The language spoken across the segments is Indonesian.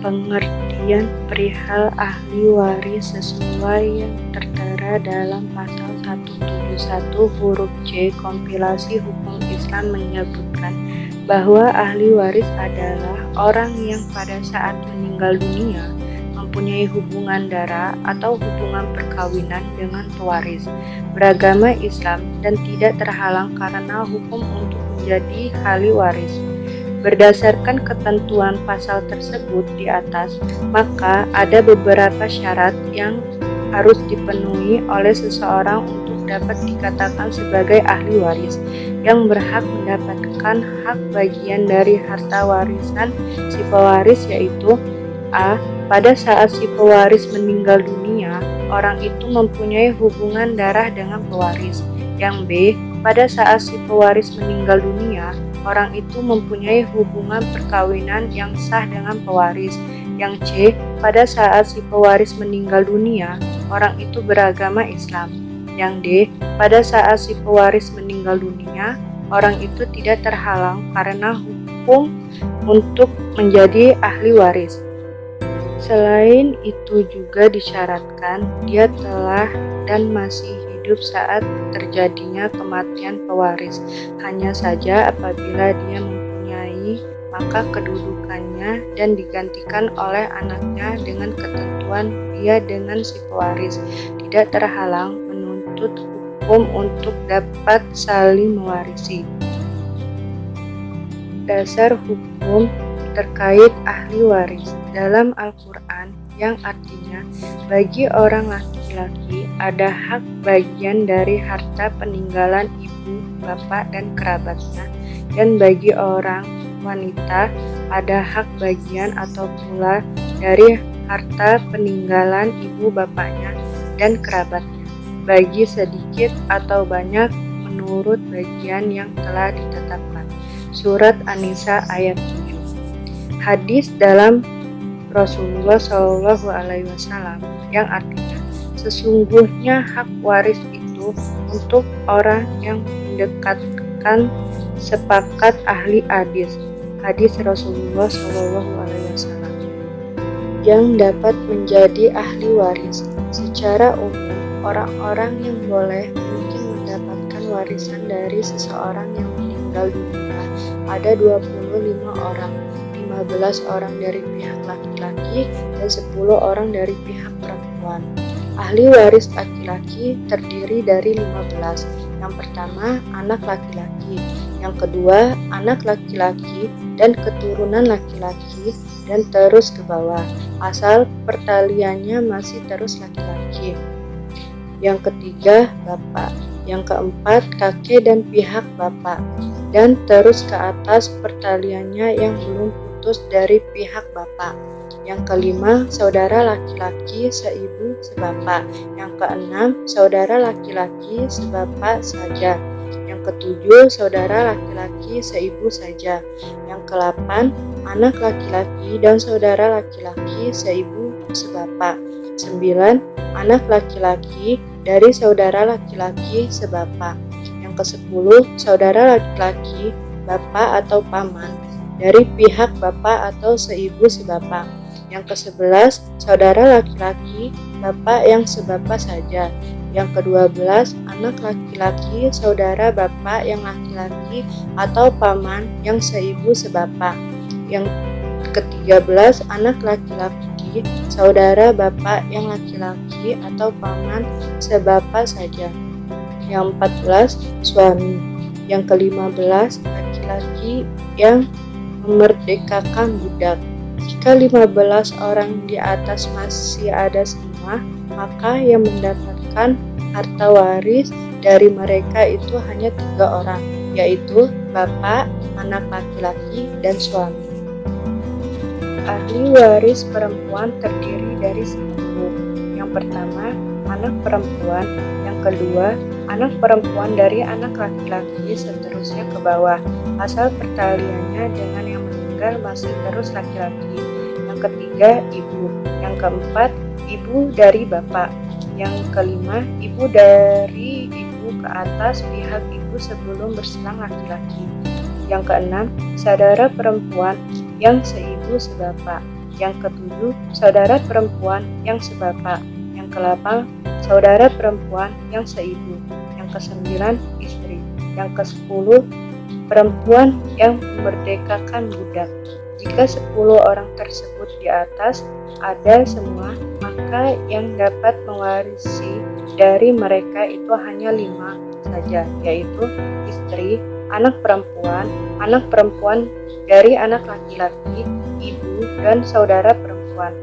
pengertian perihal ahli waris sesuai yang tertera dalam pasal 171 huruf C kompilasi hukum Islam menyebutkan bahwa ahli waris adalah orang yang pada saat meninggal dunia mempunyai hubungan darah atau hubungan perkawinan dengan pewaris, beragama Islam dan tidak terhalang karena hukum untuk menjadi ahli waris. Berdasarkan ketentuan pasal tersebut di atas, maka ada beberapa syarat yang harus dipenuhi oleh seseorang untuk dapat dikatakan sebagai ahli waris yang berhak mendapatkan hak bagian dari harta warisan si pewaris, yaitu A. Pada saat si pewaris meninggal dunia, orang itu mempunyai hubungan darah dengan pewaris. Yang B. Pada saat si pewaris meninggal dunia, orang itu mempunyai hubungan perkawinan yang sah dengan pewaris. Yang C. Pada saat si pewaris meninggal dunia, orang itu beragama Islam. Yang D. Pada saat si pewaris meninggal dunia, orang itu tidak terhalang karena hukum untuk menjadi ahli waris. Selain itu juga disyaratkan dia telah dan masih hidup saat terjadinya kematian pewaris. Hanya saja apabila dia mempunyai, maka kedudukannya dan digantikan oleh anaknya dengan ketentuan dia dengan si pewaris tidak terhalang menuntut hukum untuk dapat saling mewarisi. Dasar hukum terkait ahli waris dalam Al-Quran yang artinya bagi orang laki-laki ada hak bagian dari harta peninggalan ibu, bapak, dan kerabatnya, dan bagi orang wanita ada hak bagian atau pula dari harta peninggalan ibu, bapaknya, dan kerabatnya, bagi sedikit atau banyak menurut bagian yang telah ditetapkan. Surat An-Nisa ayat 7. Hadis dalam Rasulullah SAW yang artinya sesungguhnya hak waris itu untuk orang yang mendekatkan sepakat ahli hadis. Hadis Rasulullah SAW yang dapat menjadi ahli waris. Secara umum, orang-orang yang boleh mungkin mendapatkan warisan dari seseorang yang meninggal dunia ada 25 orang. 15 orang dari pihak laki-laki dan 10 orang dari pihak perempuan. Ahli waris laki-laki terdiri dari 15. Yang pertama, anak laki-laki. Yang kedua, anak laki-laki dan keturunan laki-laki dan terus ke bawah, asal pertaliannya masih terus laki-laki. Yang ketiga, bapak. Yang keempat, kakek dan pihak bapak. Dan terus ke atas pertaliannya yang belum dari pihak bapak. Yang kelima, saudara laki-laki seibu sebapak. Yang keenam, saudara laki-laki sebapak saja. Yang ketujuh, saudara laki-laki seibu saja. Yang kedelapan, anak laki-laki dan saudara laki-laki seibu sebapak. 9. Anak laki-laki dari saudara laki-laki sebapak. Yang ke-10, saudara laki-laki bapak atau paman dari pihak bapak atau seibu sebapak. Yang ke-11, saudara laki-laki bapak yang sebapak saja. Yang ke-12, anak laki-laki saudara bapak yang laki-laki atau paman yang seibu sebapak. Yang ke-13, anak laki-laki saudara bapak yang laki-laki atau paman sebapak saja. Yang 14, suami. Yang ke-15, laki-laki yang memerdekakan budak. Jika 15 orang di atas masih ada semua, maka yang mendapatkan harta waris dari mereka itu hanya 3 orang, yaitu bapak, anak laki-laki, dan suami. Ahli waris perempuan terdiri dari 10. Yang pertama, anak perempuan. Yang kedua, anak perempuan dari anak laki-laki, seterusnya ke bawah, asal pertaliannya dengan yang meninggal masih terus laki-laki. Yang ketiga, ibu. Yang keempat, ibu dari bapak. Yang kelima, ibu dari ibu ke atas pihak ibu sebelum berselang laki-laki. Yang keenam, saudara perempuan yang seibu sebapak. Yang ketujuh, saudara perempuan yang sebapak. Yang ke-8, saudara perempuan yang seibu. Yang ke-9, istri. Yang ke-10, perempuan yang memerdekakan budak. Jika 10 orang tersebut di atas ada semua, maka yang dapat mewarisi dari mereka itu hanya 5 saja, yaitu istri, anak perempuan dari anak laki-laki, ibu, dan saudara perempuan,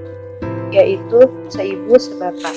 yaitu seibu sebapak.